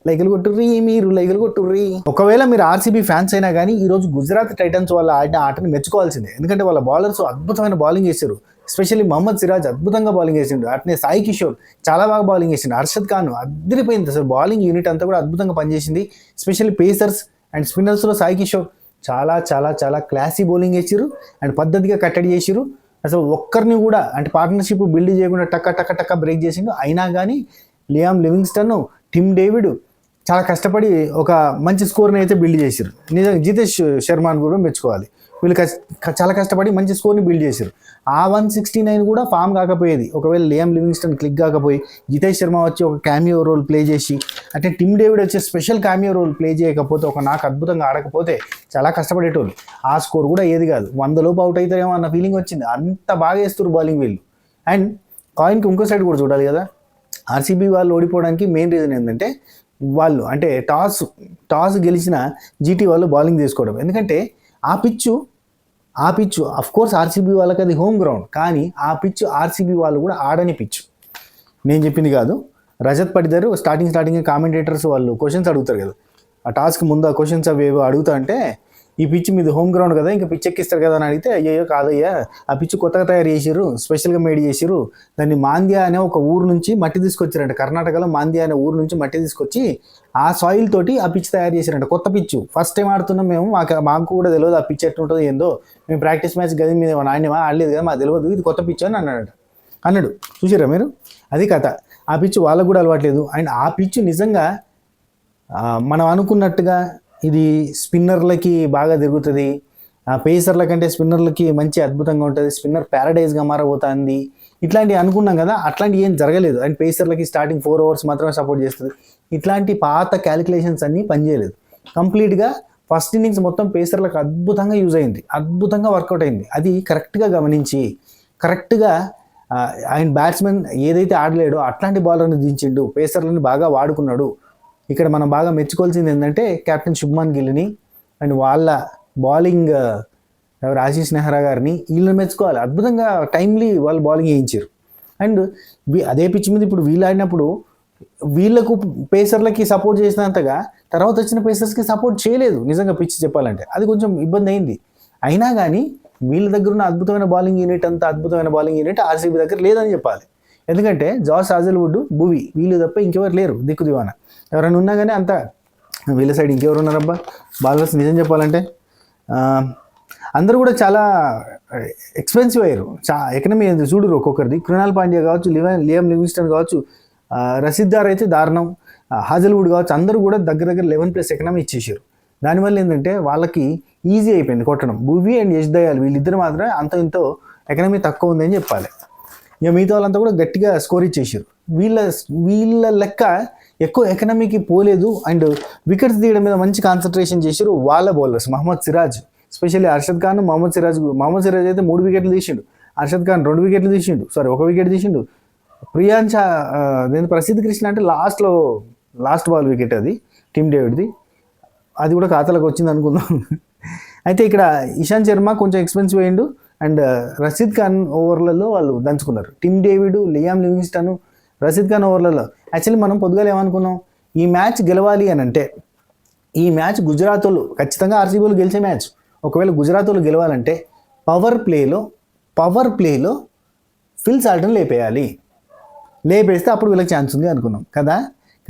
లైకులు కొట్టుర్రి, మీరు లైకులు కొట్టుర్రి. ఒకవేళ మీరు ఆర్సీబీ ఫ్యాన్స్ అయినా కానీ ఈరోజు గుజరాత్ టైటన్స్ వాళ్ళు ఆడిన ఆటని మెచ్చుకోవాల్సిందే. ఎందుకంటే వాళ్ళ బౌలర్స్ అద్భుతమైన బౌలింగ్ చేశారు. ఎస్పెషల్లీ మహమ్మద్ సిరాజ్ అద్భుతంగా బౌలింగ్ చేసిండు. అట్నే సాయి కిషోర్ చాలా బాగా బౌలింగ్ చేసిండు. హర్షద్ ఖాన్ అదిరిపోయింది. అసలు బౌలింగ్ యూనిట్ అంతా కూడా అద్భుతంగా పనిచేసింది. ఎస్పెషల్లీ పేసర్స్ అండ్ స్పిన్నర్స్లో సాయి కిషోర్ చాలా చాలా చాలా క్లాసీ బౌలింగ్ చేసిరు అండ్ పద్ధతిగా కట్టడి చేసిరు. అసలు ఒక్కరిని కూడా అంటే పార్ట్నర్షిప్ బిల్డ్ చేయకుండా టక్క బ్రేక్ చేసిండు. అయినా కానీ లియామ్ లివింగ్స్టన్, టిమ్ డేవిడ్ చాలా కష్టపడి ఒక మంచి స్కోర్ని అయితే బిల్డ్ చేశారు. నిజంగా జితేష్ శర్మని కూడా మెచ్చుకోవాలి. వీళ్ళు చాలా కష్టపడి మంచి స్కోర్ని బిల్డ్ చేశారు. ఆ 169 కూడా ఫామ్ కాకపోయేది ఒకవేళ లియామ్ లివింగ్స్టన్ క్లిక్ కాకపోయి జితేష్ శర్మ వచ్చి ఒక క్యామియో రోల్ ప్లే చేసి అంటే టిమ్ డేవిడ్ వచ్చి స్పెషల్ క్యామియో రోల్ ప్లే చేయకపోతే ఒక నాకు అద్భుతంగా ఆడకపోతే చాలా కష్టపడేటోళ్ళు. ఆ స్కోర్ కూడా ఏది కాదు, 100 లోపు అవుట్ అవుతారేమో అన్న ఫీలింగ్ వచ్చింది. అంత బాగా వేస్తారు బౌలింగ్ వీళ్ళు. అండ్ కాయిన్కి ఇంకో సైడ్ కూడా చూడాలి కదా. ఆర్సీబీ వాళ్ళు ఓడిపోవడానికి మెయిన్ రీజన్ ఏంటంటే వాళ్ళు అంటే టాస్ గెలిచిన జీటీ వాళ్ళు బౌలింగ్ తీసుకోవడం. ఎందుకంటే ఆ పిచ్చు కోర్స్ ఆర్సీబీ వాళ్ళకి అది హోమ్ గ్రౌండ్, కానీ ఆ పిచ్చు ఆర్సీబీ వాళ్ళు కూడా ఆడని పిచ్చు. నేను చెప్పింది కాదు, రజత్ పటిదార్ స్టార్టింగ్ కామెంటేటర్స్ వాళ్ళు క్వశ్చన్స్ అడుగుతారు కదా, ఆ టాస్క్ ముందు ఆ క్వశ్చన్స్ అవి ఏవో అడుగుతా అంటే ఈ పిచ్ మీది హోమ్ గ్రౌండ్ కదా ఇంకా పిచ్ ఎక్కిస్తారు కదా అని అడిగితే అయ్యో కాదయ్యా, ఆ పిచ్ కొత్తగా తయారు చేసిరు, స్పెషల్గా మేడ్ చేసిరు, దాన్ని మాంద్యా అనే ఒక ఊరు నుంచి మట్టి తీసుకొచ్చారంట. కర్ణాటకలో మాంద్యా అనే ఊరు నుంచి మట్టి తీసుకొచ్చి ఆ సాయిల్ తోటి ఆ పిచ్ తయారు చేశారంట. కొత్త పిచ్ ఫస్ట్ టైం ఆడుతున్నాం మేము, మాకు కూడా తెలియదు ఆ పిచ్ ఎట్లుంటుందో ఏందో, మేము ప్రాక్టీస్ మ్యాచ్ గది మీద నాణ్యమా ఆడలేదు కదా మాకు తెలియదు, ఇది కొత్త పిచ్ అని అన్నాడు. చూసారా మీరు? అది కథ. ఆ పిచ్ వాళ్ళకు కూడా అలవాట్లేదు. అండ్ ఆ పిచ్ నిజంగా మనం అనుకున్నట్టుగా ఇది స్పిన్నర్లకి బాగా తిరుగుతుంది, పేసర్ల కంటే స్పిన్నర్లకి మంచి అద్భుతంగా ఉంటుంది, స్పిన్నర్ ప్యారడైజ్గా మారబోతుంది ఇట్లాంటివి అనుకున్నాం కదా, అట్లాంటివి ఏం జరగలేదు. అండ్ పేసర్లకి స్టార్టింగ్ 4 ఓవర్స్ మాత్రమే సపోర్ట్ చేస్తుంది. ఇట్లాంటి పాత క్యాలిక్యులేషన్స్ అన్నీ పనిచేయలేదు. కంప్లీట్గా ఫస్ట్ ఇన్నింగ్స్ మొత్తం పేసర్లకు అద్భుతంగా యూజ్ అయింది, అద్భుతంగా వర్కౌట్ అయింది. అది కరెక్ట్గా గమనించి కరెక్ట్గా ఆయన బ్యాట్స్మెన్ ఏదైతే ఆడలేడో అట్లాంటి బౌలర్ని దించిండు, పేసర్లని బాగా వాడుకున్నాడు. ఇక్కడ మనం బాగా మెచ్చుకోవాల్సింది ఏంటంటే కెప్టెన్ శుభ్మన్ గిల్ని అండ్ వాళ్ళ బౌలింగ్ ఎవరు ఆశీష్ నెహ్రా గారిని, వీళ్ళని మెచ్చుకోవాలి. అద్భుతంగా టైమ్లీ వాళ్ళు బౌలింగ్ వేయించారు. అండ్ అదే పిచ్ మీద ఇప్పుడు వీళ్ళు ఆడినప్పుడు వీళ్ళకు పేసర్లకి సపోర్ట్ చేసినంతగా తర్వాత వచ్చిన పేసర్స్కి సపోర్ట్ చేయలేదు. నిజంగా పిచ్ చెప్పాలంటే అది కొంచెం ఇబ్బంది అయింది. అయినా కానీ వీళ్ళ దగ్గర ఉన్న అద్భుతమైన బౌలింగ్ యూనిట్ ఆర్సీబీ దగ్గర లేదని చెప్పాలి. ఎందుకంటే జాస్ హాజల్వుడ్, భువి వీళ్ళు తప్ప ఇంకెవరు లేరు దిక్కు దివాన. ఎవరైనా ఉన్నా కానీ అంతా వీళ్ళ సైడ్ ఇంకెవరు ఉన్నారబ్బా బౌలర్స్ నిజం చెప్పాలంటే. అందరూ కూడా చాలా ఎక్స్పెన్సివ్ అయ్యారు. ఎకనమీ చూడరు ఒక్కొక్కరిది. కృణాల్ పాండ్యా కావచ్చు, లియామ్ లివింగ్స్టన్ కావచ్చు, రషీద్ దార్ అయితే దారుణం, హాజల్వుడ్ కావచ్చు, అందరూ కూడా దగ్గర 11+ ఎకనమీ ఇచ్చేసారు. దానివల్ల ఏంటంటే వాళ్ళకి ఈజీ అయిపోయింది కొట్టడం. భువి అండ్ యష్ దయాల్ వీళ్ళిద్దరు మాత్రమే అంత ఇంతో ఎకనమీ తక్కువ ఉందని చెప్పాలి. ఇక మిగతా వాళ్ళంతా కూడా గట్టిగా స్కోర్ ఇచ్చేసారు. వీళ్ళ లెక్క ఎక్కువ ఎకనమీకి పోలేదు. అండ్ వికెట్స్ తీయడం మీద మంచి కాన్సన్ట్రేషన్ చేశారు వాళ్ళ బౌలర్స్. మహమ్మద్ సిరాజ్ ఎస్పెషల్లీ హర్షద్ ఖాన్, మహమ్మద్ సిరాజ్ అయితే 3 వికెట్లు తీసిండు, హర్షద్ ఖాన్ 2 వికెట్లు తీసిండు, 1 వికెట్ తీసిండు. ప్రసిద్ధ్ కృష్ణ అంటే లాస్ట్ బాల్ వికెట్ అది టిమ్ డేవిడ్ది, అది కూడా ఖాతాలోకి వచ్చింది అనుకుందాం. అయితే ఇక్కడ ఇషాంత్ శర్మ కొంచెం ఎక్స్పెన్సివ్ అయ్యిండు అండ్ రషీద్ ఖాన్ ఓవర్లలో వాళ్ళు దంచుకున్నారు. Tim David, Liam Livingstone, Rashid Khan ఓవర్లలో. యాక్చువల్లీ మనం పొద్దుగాల ఏమనుకున్నాం, ఈ మ్యాచ్ గెలవాలి అని అంటే ఈ మ్యాచ్ గుజరాత్ వాళ్ళు ఖచ్చితంగా ఆర్సీబీ వాళ్ళు గెలిచే మ్యాచ్. ఒకవేళ గుజరాత్ వాళ్ళు గెలవాలంటే పవర్ ప్లేలో ఫిల్ సాల్టన్ లేపేస్తే అప్పుడు వీళ్ళకి ఛాన్స్ ఉంది అనుకున్నాం కదా.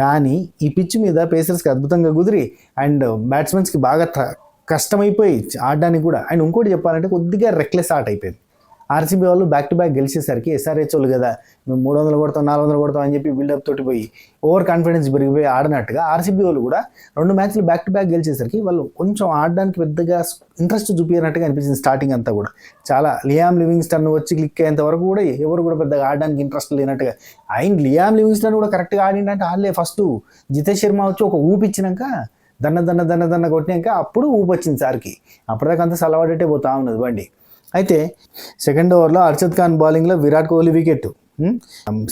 కానీ ఈ పిచ్ మీద పేసర్స్కి అద్భుతంగా కుదిరి అండ్ బ్యాట్స్మెన్స్కి బాగా కష్టమైపోయి ఆడడానికి కూడా. అండ్ ఇంకోటి చెప్పాలంటే కొద్దిగా రెక్లెస్ ఆట అయిపోయింది. ఆర్సీబీ వాళ్ళు బ్యాక్ టు బ్యాక్ గెలిచేసరికి ఎస్ఆర్హెచ్ వాళ్ళు కదా మేము 300 కొడతాం 400 కొడతాం అని చెప్పి బిల్డప్ తోటి పోయి ఓవర్ కాన్ఫిడెన్స్ పెరిగిపోయి ఆడినట్టుగా ఆర్సీబీ వాళ్ళు కూడా 2 మ్యాచ్లు బ్యాక్ టు బ్యాక్ గెలిచేసరికి వాళ్ళు కొంచెం ఆడడానికి పెద్దగా ఇంట్రెస్ట్ చూపించినట్టుగా అనిపించింది స్టార్టింగ్ అంతా కూడా. చాలా లియామ్ లివింగ్స్టన్ వచ్చి క్లిక్ అయ్యేంత వరకు కూడా ఎవరు కూడా పెద్దగా ఆడడానికి ఇంట్రెస్ట్ లేనట్టుగా. లియామ్ లివింగ్స్టన్ కూడా కరెక్ట్గా ఆడిందంటే ఆడలే. ఫస్ట్ జితేష్ శర్మ వచ్చి ఒక ఊపిచ్చినాక దన్న కొట్టినాక అప్పుడు ఊపి వచ్చింది సార్కి. అప్పటిదాకా అంతా సలవాడేటే పోతా ఉన్నది బండి. అయితే సెకండ్ ఓవర్లో హర్షద్ ఖాన్ బౌలింగ్లో విరాట్ కోహ్లీ వికెట్,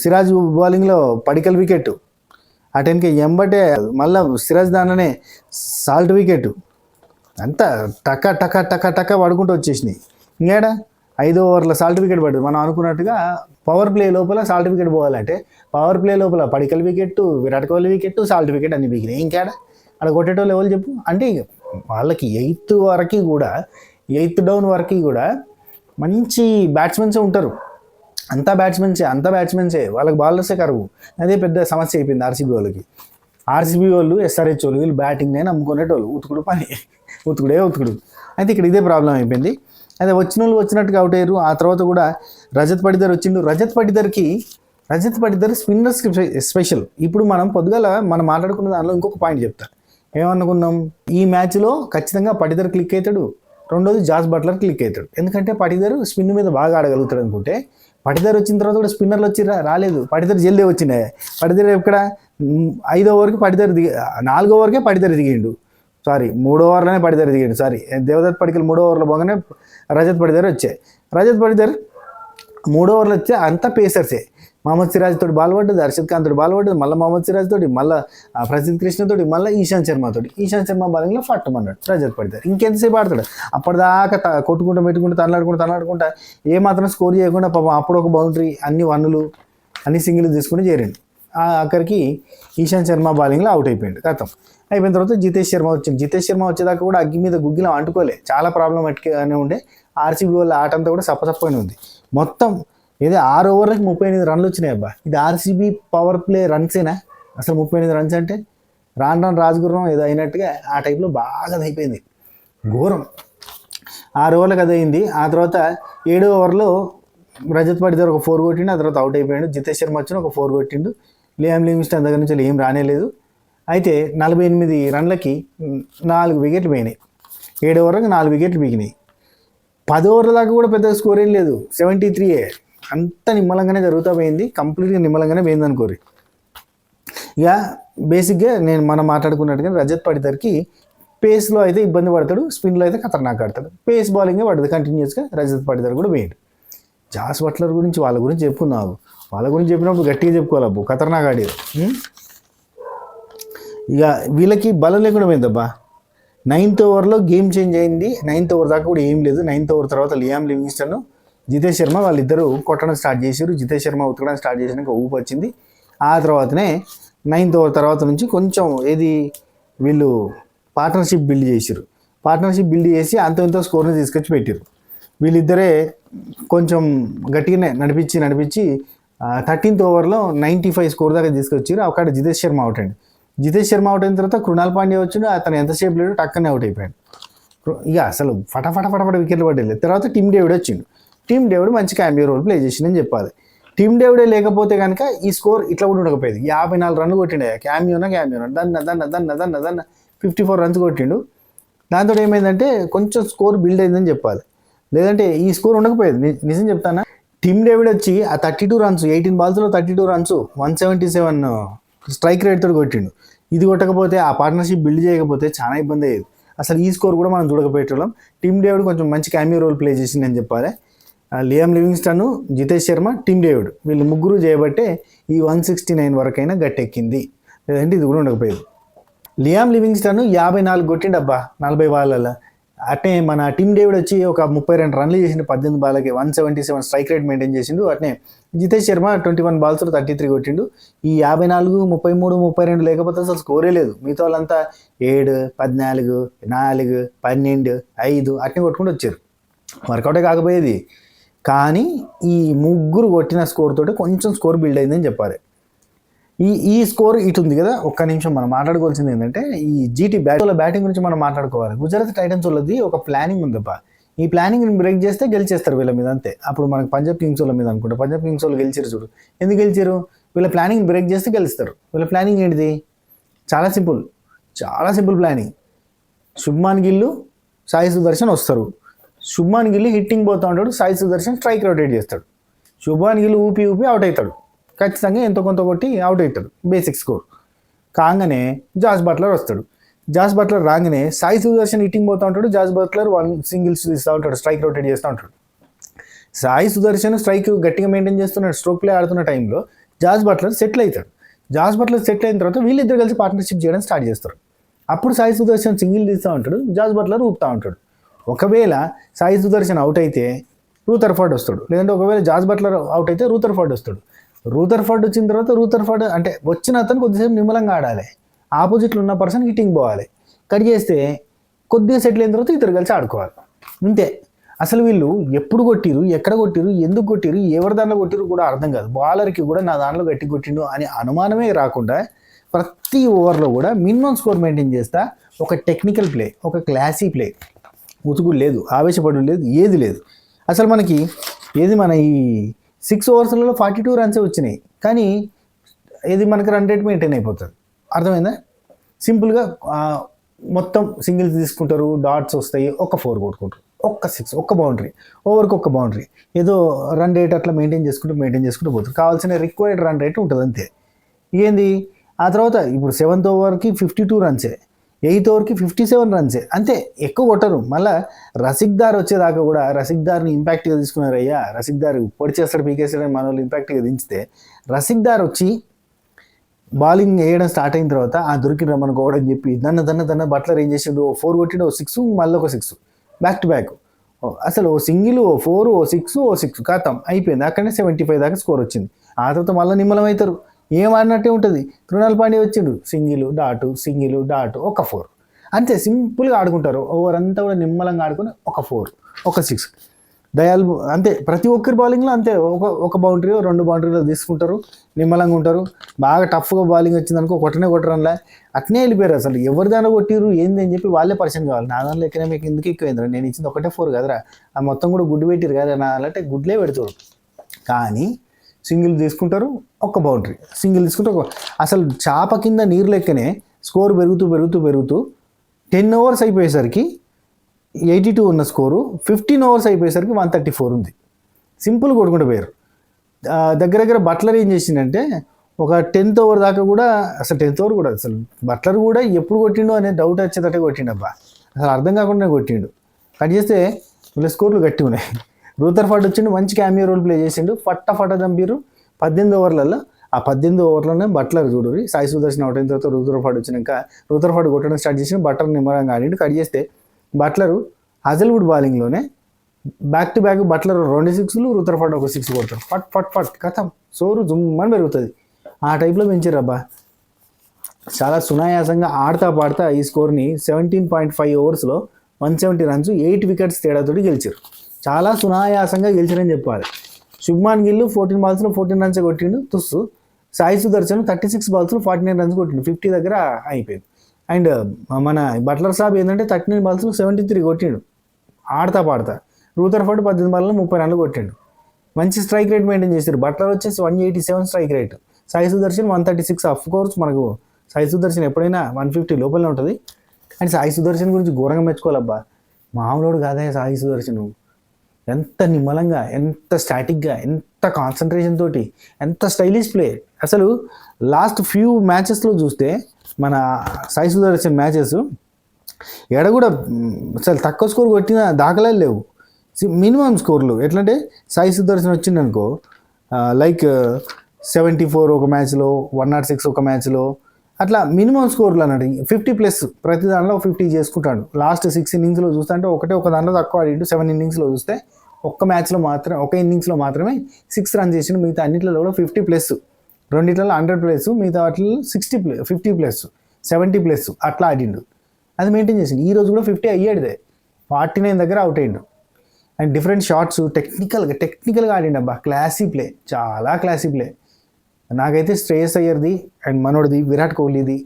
సిరాజ్ బౌలింగ్లో పడికల్ వికెట్, అటెన్కి ఎంబటే మళ్ళీ సిరాజ్ దాననే సాల్ట్ వికెట్, అంతా టక పడుకుంటూ వచ్చేసినాయి. ఇంకేడా 5 ఓవర్ల సాల్ట్ వికెట్ పడ్డది. మనం అనుకున్నట్టుగా పవర్ ప్లే లోపల సాల్ట్ వికెట్ పోవాలంటే పవర్ ప్లే లోపల Padikkal wicket, Virat Kohli wicket, salt wicket అన్ని బిగినాయి. ఇంకేడ అక్కడ కొట్టేటోళ్ళు ఎవరు చెప్పు. అంటే వాళ్ళకి ఎయిత్ డౌన్ వరకు కూడా మంచి బ్యాట్స్మెన్సే ఉంటారు. అంతా బ్యాట్స్మెన్సే వాళ్ళకి బౌలర్సే కరువు. అదే పెద్ద సమస్య అయిపోయింది ఆర్సీబీ వాళ్ళు, ఎస్ఆర్హెచ్ వాళ్ళు, వీళ్ళు బ్యాటింగ్నే నమ్ముకునేటోళ్ళు. ఉతుకుడు. అయితే ఇక్కడ ఇదే ప్రాబ్లం అయిపోయింది. అదే వచ్చిన వాళ్ళు వచ్చినట్టుగా అవుట్ అయ్యారు. ఆ తర్వాత కూడా రజత్ పటిదార్ వచ్చిండు. రజత్ పటిదార్ స్పిన్నర్స్కి స్పెషల్. ఇప్పుడు మనం మాట్లాడుకున్న దానిలో ఇంకొక పాయింట్ చెప్తా. ఏమనుకున్నాం, ఈ మ్యాచ్లో ఖచ్చితంగా పటిదార్ క్లిక్ అవుతాడు, రెండోది జాస్ బట్లర్ క్లిక్ అవుతాడు. ఎందుకంటే పటిదార్ స్పిన్ మీద బాగా ఆడగలుగుతాడు అనుకుంటే, పటిదార్ వచ్చిన తర్వాత కూడా స్పిన్నర్లు వచ్చి రాలేదు. పటిదార్ జల్దీ వచ్చినాయి. పటిదార్ ఎక్కడ 5 ఓవర్కి 4 ఓవర్కే పటిదార్ దిగిండు. 3 ఓవర్లోనే పటిదార్ దిగిండు. దేవదత్ పడికల్ 3 ఓవర్లో పోగానే రజత్ పటిదార్ వచ్చాయి. రజత్ పటిదార్ 3 ఓవర్లు వచ్చే అంతా పేసర్సే. మహమ్మద్ సిరాజ్ తోటి బాల్ పడ్డది, హర్షద్ ఖాన్ తోటి బాల్ పడ్డది, మళ్ళీ మహమ్మద్ సిరాజ్ తోటి, మళ్ళీ ప్రసిద్ధ్ కృష్ణ తోటి, మళ్ళీ ఈశాంత్ శర్మ బౌలింగ్లో ఫట్టమన్నాడు రజత్ పటిదార్. ఇంకెంతసేపు ఆడతాడు? అప్పటిదాకా కొట్టుకుంటూ పెట్టుకుంటూ తనలాడుకుంటా ఏమాత్రం స్కోర్ చేయకుండా పాపం అప్పుడు ఒక బౌండరీ, అన్ని వన్నులు, అన్ని సింగిల్ తీసుకుని చేరండి. అక్కడికి ఈశాంత్ శర్మ బౌలింగ్లో అవుట్ అయిపోయింది. కథం అయిపోయిన తర్వాత జితేష్ శర్మ వచ్చేదాకా కూడా అగ్గి మీద గుగ్గిలం అంటుకోలే. చాలా ప్రాబ్లమాటిక్గానే ఉండే. ఆర్సీబీ వాళ్ళ ఆట అంతా కూడా సప్పసప్పగానే ఉంది. మొత్తం 6 ఓవర్లకి 38 రన్లు వచ్చినాయి అబ్బా. ఇది ఆర్సీబీ పవర్ ప్లే రన్సేనా? అసలు 38 రన్స్ అంటే రాను రాజగుర్రం ఏదో అయినట్టుగా ఆ టైప్లో బాగా అయిపోయింది. ఘోరం. 6 ఓవర్లకు అది అయింది. ఆ తర్వాత 7వ ఓవర్లో రజత్ పటిదార్ ఒక 4 కొట్టిండు. ఆ తర్వాత అవుట్ అయిపోయాడు. జితేష్ శర్మ వచ్చిన ఒక 4 కొట్టిండు. లియామ్ లివింగ్స్టన్ దగ్గర నుంచి ఏం రానేలేదు. అయితే 48 రన్లకి 4 వికెట్లు పోయినాయి. 7 ఓవర్లకు 4 వికెట్లు బిగినాయి. 10 ఓవర్ల దాకా కూడా పెద్ద స్కోర్ ఏం లేదు, 73. అంత నిమ్మలంగానే జరుగుతూ పోయింది. కంప్లీట్గా నిమ్మలంగానే పోయింది అనుకోరు. ఇక బేసిక్గా మనం మాట్లాడుకున్నట్టుగా రజత్ పటిదార్కి పేస్లో అయితే ఇబ్బంది పడతాడు, స్పిన్లో అయితే ఖతర్నాక్ ఆడతాడు. పేస్ బౌలింగే పడుతుంది కంటిన్యూస్గా. రజత్ పటిదార్ కూడా పోయాడు. జాస్ బట్లర్ గురించి వాళ్ళ గురించి చెప్పుకున్నావు. వాళ్ళ గురించి చెప్పినప్పుడు గట్టిగా చెప్పుకోవాలి. ఖతర్నాక్ ఆడేది. ఇక వీళ్ళకి బలం లేకుండా పోయిందబ్బా. 9th ఓవర్లో గేమ్ చేంజ్ అయింది. 9th ఓవర్ దాకా కూడా ఏం లేదు. 9th ఓవర్ తర్వాత లియామ్ లివింగ్స్టన్, జితేష్ శర్మ వాళ్ళిద్దరూ కొట్టడం స్టార్ట్ చేశారు. జితేష్ శర్మ ఉతకడం స్టార్ట్ చేసినాక ఊపు వచ్చింది. ఆ తర్వాతనే 9th ఓవర్ తర్వాత నుంచి కొంచెం వీళ్ళు పార్ట్నర్షిప్ బిల్డ్ చేసి అంత స్కోర్ని తీసుకొచ్చి పెట్టారు. వీళ్ళిద్దరే కొంచెం గట్టిగానే నడిపించి 13th ఓవర్లో 95 స్కోర్ దాకా తీసుకొచ్చారు. అక్కడ జితేష్ శర్మ అవుట్ అయిన తర్వాత కృణాల్ పాండ్యా వచ్చిండు. అతను ఎంతసేపు లేడు, టక్కనే అవుట్ అయిపోయాడు. ఇక అసలు ఫటాఫట వికెట్లు పడ్డలేదు. తర్వాత టీమ్ డేవిడ్ వచ్చిండు. టీమ్ డేవిడ్ మంచి క్యామియో రోల్ ప్లే చేసిందని చెప్పాలి. టీమ్ డేవిడే లేకపోతే కనుక ఈ స్కోర్ ఇట్లా కూడా ఉండకపోయేది. 54 రన్లు కొట్టిండే. క్యామియోనా దన్న 54 రన్స్ కొట్టిండు. దాంతో ఏమైందంటే కొంచెం స్కోర్ బిల్డ్ అయిందని చెప్పాలి. లేదంటే ఈ స్కోర్ ఉండకపోయేది. నిజం చెప్తానా, టీమ్ డేవిడ్ వచ్చి ఆ 32 రన్స్ 18 బాల్స్లో 32 రన్స్ 177 స్ట్రైక్ రేట్ తోటి కొట్టిండు. ఇది కొట్టకపోతే, ఆ పార్ట్నర్షిప్ బిల్డ్ చేయకపోతే చాలా ఇబ్బంది అయ్యేది. అసలు ఈ స్కోర్ కూడా మనం చూడకపోయేటోళ్ళం. టీమ్ డేవిడ్ కొంచెం మంచి క్యామియో రోల్ ప్లే చేసిందని చెప్పాలి. Liam Livingstone, Jitesh Sharma, Tim David వీళ్ళు ముగ్గురు చేయబట్టే ఈ 169 వరకైనా గట్టెక్కింది. లేదంటే ఇది కూడా ఉండకపోయేది. Liam Livingstone 54 కొట్టిండబ్బా 40 బాళ్ళలో. అట్నే మన టీమ్ డేవిడ్ వచ్చి ఒక 32 రన్లు చేసిండు 18 బాల్కి, 177 స్ట్రైక్ రేట్ మెయింటైన్ చేసిండు. అట్నే జితేష్ శర్మ 21 బాల్స్లో 33 కొట్టిండు. ఈ 54, 33, 32 లేకపోతే అసలు స్కోరే లేదు. మిగతా వాళ్ళంతా 7, 14, 4, 12, 5 అట్నే కొట్టుకుంటూ వచ్చారు. వర్కౌటే కాకపోయేది. కానీ ఈ ముగ్గురు కొట్టిన స్కోర్ తోటి కొంచెం స్కోర్ బిల్డ్ అయిందని చెప్పాలి. ఈ స్కోర్ ఇటు ఉంది కదా. ఒక్క నిమిషం మనం మాట్లాడుకోవాల్సింది ఏంటంటే, ఈ జీటీ బ్యాటింగ్ గురించి మనం మాట్లాడుకోవాలి. గుజరాత్ టైటన్స్ వాళ్ళది ఒక ప్లానింగ్ ఉందబ్బా. ఈ ప్లానింగ్ని బ్రేక్ చేస్తే గెలిచేస్తారు వీళ్ళ మీద, అంతే. అప్పుడు మనకు పంజాబ్ కింగ్స్ వాళ్ళ మీద అనుకుంటా. పంజాబ్ కింగ్స్ వాళ్ళు గెలిచారు చూడు. ఎందుకు గెలిచారు? వీళ్ళ ప్లానింగ్ బ్రేక్ చేస్తే గెలుస్తారు. వీళ్ళ ప్లానింగ్ ఏంటిది? చాలా సింపుల్ ప్లానింగ్. శుభ్మాన్ గిల్లు, సాయి సుదర్శన్ వస్తారు. శుభ్మాన్ గిల్లు హిట్టింగ్ పోతూ ఉంటాడు, సాయి సుదర్శన్ స్ట్రైక్ రొటేట్ చేస్తాడు. శుభ్మాన్ గిల్లు ఊపి అవుట్ అవుతాడు. ఖచ్చితంగా ఎంతో కొంత కొట్టి అవుట్ అవుతాడు. బేసిక్ స్కోర్ కాగానే జాస్ బట్లర్ వస్తాడు. జాస్ బట్లర్ రాగానే సాయి సుదర్శన్ హిట్టింగ్ పోతూ ఉంటాడు. జాస్ బట్లర్ 1 సింగిల్స్ తీస్తూ ఉంటాడు, స్ట్రైక్ రొటేట్ చేస్తూ ఉంటాడు. సాయి సుదర్శన్ స్ట్రైక్ గట్టిగా మెయింటైన్ చేస్తున్నాడు. స్ట్రోక్ ప్లే ఆడుతున్న టైంలో జాస్ బట్లర్ సెటిల్ అవుతాడు. జాస్ బట్లర్ సెటిల్ అయిన తర్వాత వీళ్ళిద్దరు కలిసి పార్ట్నర్షిప్ చేయడం స్టార్ట్ చేస్తారు. అప్పుడు సాయి సుదర్శన్ సింగిల్ తీస్తూ ఉంటాడు, జాస్ బట్లర్ ఊపుతూ ఉంటాడు. ఒకవేళ సాయి సుదర్శన్ అవుట్ అయితే రూథర్ఫర్డ్ వస్తాడు. లేదంటే ఒకవేళ జాస్ బట్లర్ అవుట్ అయితే రూథర్ఫర్డ్ వస్తాడు. రూథర్ఫర్డ్ వచ్చిన తర్వాత రూథర్ఫర్డ్ అంటే వచ్చిన అతను కొద్దిసేపు నిమ్మలంగా ఆడాలి, ఆపోజిట్లో ఉన్న పర్సన్ హిట్టింగ్ పోవాలి, కట్ చేస్తే కొద్దిగా సెటిల్ అయిన తర్వాత ఇద్దరు కలిసి ఆడుకోవాలి. అంతే. అసలు వీళ్ళు ఎప్పుడు కొట్టిరు, ఎక్కడ కొట్టిరు, ఎందుకు కొట్టిరు, ఎవరి దాంట్లో కొట్టిరు కూడా అర్థం కాదు. బౌలర్కి కూడా నా దాంట్లో గట్టి కొట్టిండు అనే అనుమానమే రాకుండా ప్రతి ఓవర్లో కూడా మినిమం స్కోర్ మెయింటైన్ చేస్తా. ఒక టెక్నికల్ ప్లే, ఒక క్లాసీ ప్లే, ఉతుకుడు లేదు, ఆవేశపడు లేదు, ఏది లేదు. అసలు మనకి ఏది మన ఈ 6 ఓవర్స్లలో 42 రన్సే వచ్చినాయి, కానీ ఇది మనకి రన్ రేట్ మెయింటైన్ అయిపోతుంది. అర్థమైందా? సింపుల్గా మొత్తం సింగిల్స్ తీసుకుంటారు, డాట్స్ వస్తాయి, ఒక 4 కొట్టుకుంటారు, ఒక్క 6, ఒక్క బౌండరీ, ఓవర్కి ఒక్క బౌండరీ, ఏదో రన్ రేట్ అట్లా మెయింటైన్ చేసుకుంటూ పోతుంది. కావాల్సిన రిక్వైర్డ్ రన్ రేట్ ఉంటుంది అంతే. ఏంది ఆ తర్వాత ఇప్పుడు 7th ఓవర్కి 52 రన్సే, 8th ఓవర్కి 57 రన్సే, అంతే. ఎక్కువ కొట్టరు. మళ్ళీ రసిక్దార్ వచ్చేదాకా కూడా రసిక్దార్ని ఇంపాక్ట్గా తీసుకున్నారయ్యా. రసిక్దార్ పొడి చేస్తాడు, పీకేస్తాడని మన వాళ్ళు ఇంపాక్ట్గా దించితే రసిక్దార్ వచ్చి బౌలింగ్ వేయడం స్టార్ట్ అయిన తర్వాత దొరికిన మనకు ఓడని చెప్పి దన్న బట్లర్ ఏం చేసిండు, 4 కొట్టిండు, 6, మళ్ళీ ఒక 6 బ్యాక్ టు బ్యాక్. అసలు ఓ సింగిల్, 4, 6 ఖతం అయిపోయింది. అక్కడనే 75 దాకా స్కోర్ వచ్చింది. ఆ తర్వాత మళ్ళీ నిమ్మలం అవుతారు, ఏం ఆడినట్టే ఉంటుంది. కృణాల్ పాండ్యా వచ్చిండు, సింగిల్ డాటు, ఒక 4, అంతే. సింపుల్గా ఆడుకుంటారు. ఓవర్ అంతా కూడా నిమ్మలంగా ఆడుకొని ఒక 4, ఒక 6 దయాల్ అంతే. ప్రతి ఒక్కరి బౌలింగ్లో అంతే. ఒక బౌండరీ 2 బౌండరీలో తీసుకుంటారు, నిమ్మలంగా ఉంటారు. బాగా టఫ్గా బౌలింగ్ వచ్చిందనుకో కొట్టరన్లా అట్నే వెళ్ళిపోయారు. అసలు ఎవరి దాంట్లో కొట్టిరు ఏంది అని చెప్పి వాళ్ళే పరిచయం కావాలి. నా దాంట్లో ఎక్కడే మీకు ఎందుకు ఎక్కువైందిరా, నేను ఇచ్చింది ఒకటే 4 కదరా, ఆ మొత్తం కూడా గుడ్డు పెట్టిరు కదా నా అంటే గుడ్లే పెడతారు. కానీ సింగిల్ తీసుకుంటారు, ఒక బౌండరీ, సింగిల్ తీసుకుంటారు. అసలు చాప కింద నీరు లెక్కనే స్కోర్ పెరుగుతూ 10 ఓవర్స్ అయిపోయేసరికి 82 ఉన్న స్కోరు 15 ఓవర్స్ అయిపోయేసరికి 134 ఉంది. సింపుల్ కొట్టుకుంటూ పోయారు. దగ్గర బట్లర్ ఏం చేసిందంటే ఒక 10th ఓవర్ దాకా కూడా, అసలు 10th ఓవర్ కూడా అసలు బట్లర్ కూడా ఎప్పుడు కొట్టిండు అనే డౌట్ వచ్చేటట్టే కొట్టిండు అబ్బా. అసలు అర్థం కాకుండా కొట్టిండు. కట్ చేస్తే వీళ్ళ స్కోర్లు గట్టి ఉన్నాయి. రూథర్ఫర్డ్ వచ్చిండు, మంచి క్యామియో రోల్ ప్లే చేసిండు, ఫట్ట దంపిరు 18 ఓవర్లలో. ఆ 18 ఓవర్లోనే బట్లర్ చూడరు, సాయి సుదర్శన్ అవుట్ అయిన తర్వాత రూథర్ఫర్డ్ వచ్చినాక రూథర్ఫర్డ్ కొట్టడం స్టార్ట్ చేసి బట్లర్ నిమ్మరంగా ఆడిండు. కట్ చేస్తే బట్లరు హజల్వుడ్ బౌలింగ్లోనే బ్యాక్ టు బ్యాక్ బట్లర్ 2 6లు, రూథర్ఫర్డ్ ఒక 6 కొడతారు. ఫట్ కథం సోరు జుమ్మని పెరుగుతుంది. ఆ టైప్లో పెంచారు అబ్బా. చాలా సునాయాసంగా ఆడతా పాడతా ఈ స్కోర్ని 17.5 ఓవర్స్లో 170 రన్స్ 8 వికెట్స్ తేడాతోటి గెలిచారు. చాలా సునాయాసంగా గెలిచారని చెప్పాలి. శుభ్మాన్ గిల్ 14 బాల్స్లో 14 రన్స్ కొట్టిండు తుస్సు. సాయి సుదర్శన్ 36 బాల్స్లో 49 రన్స్ కొట్టిండు, 50 దగ్గర అయిపోయింది. అండ్ మన బట్లర్ సాబ్ ఏంటంటే 39 బాల్స్లో 73 కొట్టిండు ఆడతా పాడతా. రూథర్ఫర్డ్ 18 బాల్లో 30 రన్లు కొట్టిండు. మంచి స్ట్రైక్ రేట్ మెయింటైన్ చేశారు. బట్లర్ వచ్చేసి 187 strike rate, Sai Sudarshan 136. Of course మనకు సాయి సుదర్శన్ ఎప్పుడైనా 150 లోపలనే ఉంటుంది. అండ్ సాయి సుదర్శన్ గురించి ఘోరంగా మెచ్చుకోవాలబ్బా. మామూలుడు కాదా సాయి సుదర్శన్. ఎంత నిమ్మలంగా, ఎంత స్టాటిక్గా, ఎంత కాన్సన్ట్రేషన్ తోటి, ఎంత స్టైలిష్ ప్లే. అసలు లాస్ట్ ఫ్యూ మ్యాచెస్లో చూస్తే మన సాయి సుదర్శన్ మ్యాచెస్ ఎడ కూడా అసలు తక్కువ స్కోర్ కొట్టిన దాఖలాలు లేవు. మినిమం స్కోర్లు ఎట్లంటే సాయి సుదర్శన్ వచ్చిందనుకో లైక్ 74 ఒక మ్యాచ్లో, 106 ఒక మ్యాచ్లో, అట్లా మినిమం స్కోర్లు అన్నాడు. 50+ ప్రతి దానిలో 50 చేసుకుంటాడు. లాస్ట్ 6 ఇన్నింగ్స్లో చూస్తే అంటే ఒక దాంట్లో తక్కువ ఆడిండు. 7 ఇన్నింగ్స్లో చూస్తే ఒక ఇన్నింగ్స్లో మాత్రమే 6 రన్స్ చేసిండు. మిగతా అన్నింటిలో కూడా 50+, రెండిట్లలో 100+, మిగతా వాటిలో 60+, 50+, 70+ అట్లా ఆడిండు. అది మెయింటైన్ చేసిండు. ఈ రోజు కూడా 50 అయ్యాడుదే. 49 దగ్గర అవుట్ అయ్యిండు. అండ్ డిఫరెంట్ షాట్స్ టెక్నికల్గా ఆడిండు అబ్బా. క్లాసీ ప్లే, చాలా క్లాసీ ప్లే. నాకైతే శ్రేయస్ అయ్యర్ది అండ్ మనోడిది, విరాట్ కోహ్లీది,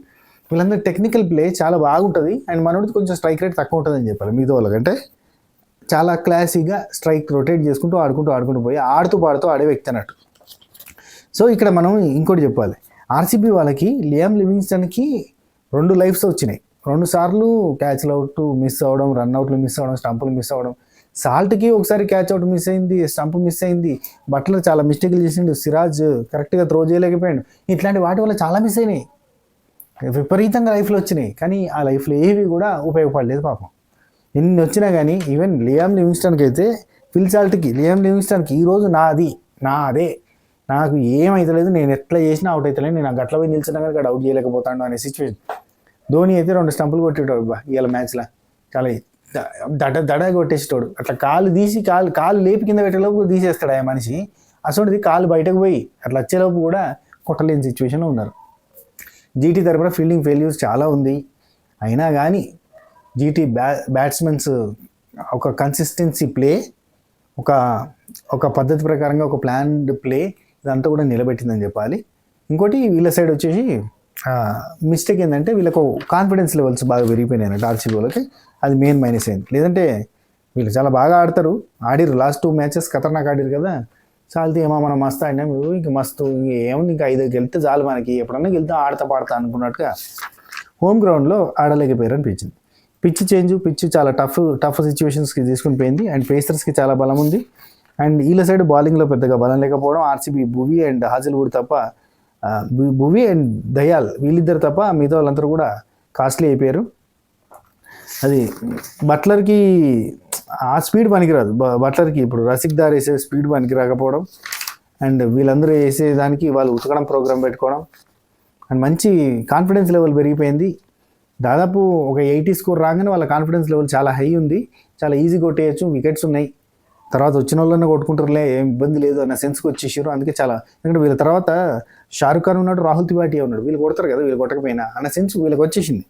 వీళ్ళందరూ టెక్నికల్ ప్లే చాలా బాగుంటుంది. అండ్ మనోడిది కొంచెం స్ట్రైక్ రేట్ తక్కువ ఉంటుందని చెప్పాలి మిగతా వాళ్ళకంటే. చాలా క్లాసీగా స్ట్రైక్ రొటేట్ చేసుకుంటూ ఆడుకుంటూ పోయి ఆడుతూ పాడుతూ ఆడే వ్యక్తి అన్నట్టు. సో ఇక్కడ మనం ఇంకోటి చెప్పాలి. ఆర్సీబీ వాళ్ళకి లియామ్ లివింగ్స్టన్కి 2 లైఫ్స్ వచ్చినాయి. 2 సార్లు క్యాచ్లు అవుట్ మిస్ అవ్వడం, రన్అవుట్లు మిస్ అవ్వడం, స్టంపులు మిస్ అవ్వడం. సాల్ట్కి ఒకసారి క్యాచ్ అవుట్ మిస్ అయింది, స్టంప్ మిస్ అయింది. బట్లర్ చాలా మిస్టేక్లు చేసిండు, సిరాజ్ కరెక్ట్గా త్రో చేయలేకపోయాడు. ఇట్లాంటి వాటి వల్ల చాలా మిస్ అయినాయి. విపరీతంగా లైఫ్లో వచ్చినాయి, కానీ ఆ లైఫ్లో ఏవి కూడా ఉపయోగపడలేదు పాపం. ఎన్ని వచ్చినా కానీ ఈవెన్ లియామ్ లివింగ్స్టన్కి అయితే లియామ్ లివింగ్స్టన్కి ఈరోజు నాదే నాకు ఏమైతలేదు, నేను ఎట్లా చేసినా అవుట్ అవుతలేదు, నేను గట్ల పోయి నిలిచినా కానీ అవుట్ చేయలేకపోతాను అనే సిచ్యువేషన్. ధోని అయితే 2 స్టంపులు కొట్టేటాడు ఇవాళ మ్యాచ్లో. చాలా దడ కొట్టేసేటోడు. అట్లా కాలు తీసి కాలు లేపి కింద పెట్టేలోపు తీసేస్తాడు ఆ మనిషి. అసలుది కాలు బయటకు పోయి అట్లా వచ్చేలోపు కూడా కొట్టలేని సిచ్యువేషన్లో ఉన్నారు. జీటీ తరపున ఫీల్డింగ్ ఫెయిల్యూర్స్ చాలా ఉంది. అయినా కానీ జీటీ బ్యాట్స్మెన్స్ ఒక కన్సిస్టెన్సీ ప్లే, ఒక పద్ధతి ప్రకారంగా ఒక ప్లాన్డ్ ప్లే ఇదంతా కూడా నిలబెట్టిందని చెప్పాలి. ఇంకోటి వీళ్ళ సైడ్ వచ్చేసి మిస్టేక్ ఏంటంటే వీళ్ళకు కాన్ఫిడెన్స్ లెవెల్స్ బాగా పెరిగిపోయినాయి అన్నట్టు ఆర్సీబీ వాళ్ళకి. అది మెయిన్ మైనస్ అయింది. లేదంటే వీళ్ళు చాలా బాగా ఆడతారు. ఆడిరు లాస్ట్ 2 మ్యాచెస్ ఖతర్నాక్ ఆడిరు కదా. చాలితే ఏమో మనం మస్తు ఆడినాం, ఇంక మస్తు ఏముంది, ఇంకా 5 గెలితే చాలు మనకి, ఎప్పుడన్నా గెలితే ఆడతా పాడతా అనుకున్నట్టుగా హోమ్ గ్రౌండ్లో ఆడలేకపోయారు అనిపించింది. పిచ్ చాలా టఫ్ సిచ్యువేషన్స్కి తీసుకుని పోయింది. అండ్ పేసర్స్కి చాలా బలం ఉంది. అండ్ వీళ్ళ సైడ్ బౌలింగ్లో పెద్దగా బలం లేకపోవడం, ఆర్సీబీ భువి అండ్ హాజిల్వుడ్ తప్ప, భువి అండ్ దయాల్ వీళ్ళిద్దరు తప్ప మిగతా వాళ్ళందరూ కూడా కాస్ట్లీ అయిపోయారు. అది బట్లర్కి ఆ స్పీడ్ పనికిరాదు. బట్లర్కి ఇప్పుడు రసిక్ దార్ వేసే స్పీడ్ పనికి రాకపోవడం, అండ్ వీళ్ళందరూ వేసేదానికి వాళ్ళు ఉతకడం ప్రోగ్రామ్ పెట్టుకోవడం, అండ్ మంచి కాన్ఫిడెన్స్ లెవెల్ పెరిగిపోయింది. దాదాపు ఒక 80 స్కోర్ రాగానే వాళ్ళ కాన్ఫిడెన్స్ లెవెల్ చాలా హై ఉంది. చాలా ఈజీ కొట్టేయచ్చు, వికెట్స్ ఉన్నాయి, తర్వాత వచ్చిన వాళ్ళని కొట్టుకుంటారులే, ఏం ఇబ్బంది లేదు అన్న సెన్స్కి వచ్చేసారు. అందుకే చాలా, ఎందుకంటే వీళ్ళ తర్వాత షారుఖ్ ఖాన్ ఉన్నాడు, రాహుల్ తివాటియా ఉన్నాడు, వీళ్ళు కొడతారు కదా, వీళ్ళు కొట్టకపోయినా అన్న సెన్స్ వీళ్ళకి వచ్చేసింది.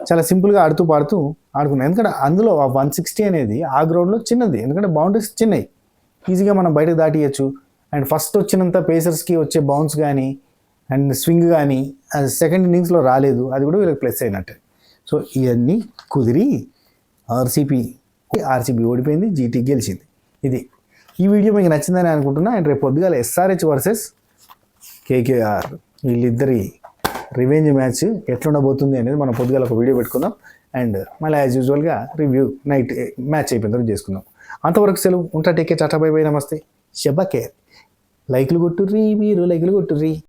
చాలా సింపుల్గా ఆడుతూ పాడుతూ ఆడుకున్నాం. ఎందుకంటే అందులో 160 అనేది ఆ గ్రౌండ్లో చిన్నది, ఎందుకంటే బౌండరీస్ చిన్నవి, ఈజీగా మనం బయటకు దాటియచ్చు. అండ్ ఫస్ట్ వచ్చినంత పేసర్స్కి వచ్చే బౌన్స్ కానీ అండ్ స్వింగ్ కానీ సెకండ్ ఇన్నింగ్స్లో రాలేదు, అది కూడా వీళ్ళకి ప్లస్ అయినట్టే. సో ఇవన్నీ కుదిరి ఆర్సీబీ ఓడిపోయింది, జీటీ గెలిచింది. ఇది ఈ వీడియో మీకు నచ్చిందని అనుకుంటున్నా. అండ్ రేపు పొద్దుగాల SRH వర్సెస్ KKR వీళ్ళిద్దరి రివెంజ్ మ్యాచ్ ఎట్లుండబోతుంది అనేది మనం పొద్దుగాల ఒక వీడియో పెట్టుకుందాం. అండ్ మళ్ళీ యాజ్ యూజువల్గా రివ్యూ నైట్ మ్యాచ్ అయిపోయిన తర్వాత చేసుకుందాం. అంతవరకు సెలవు. ఉంటా. టేకే, టాటా, బై బై, నమస్తే, శబా కేర్. లైక్లు కొట్టుర్రీ, మీరు లైక్లు కొట్టుర్రీ.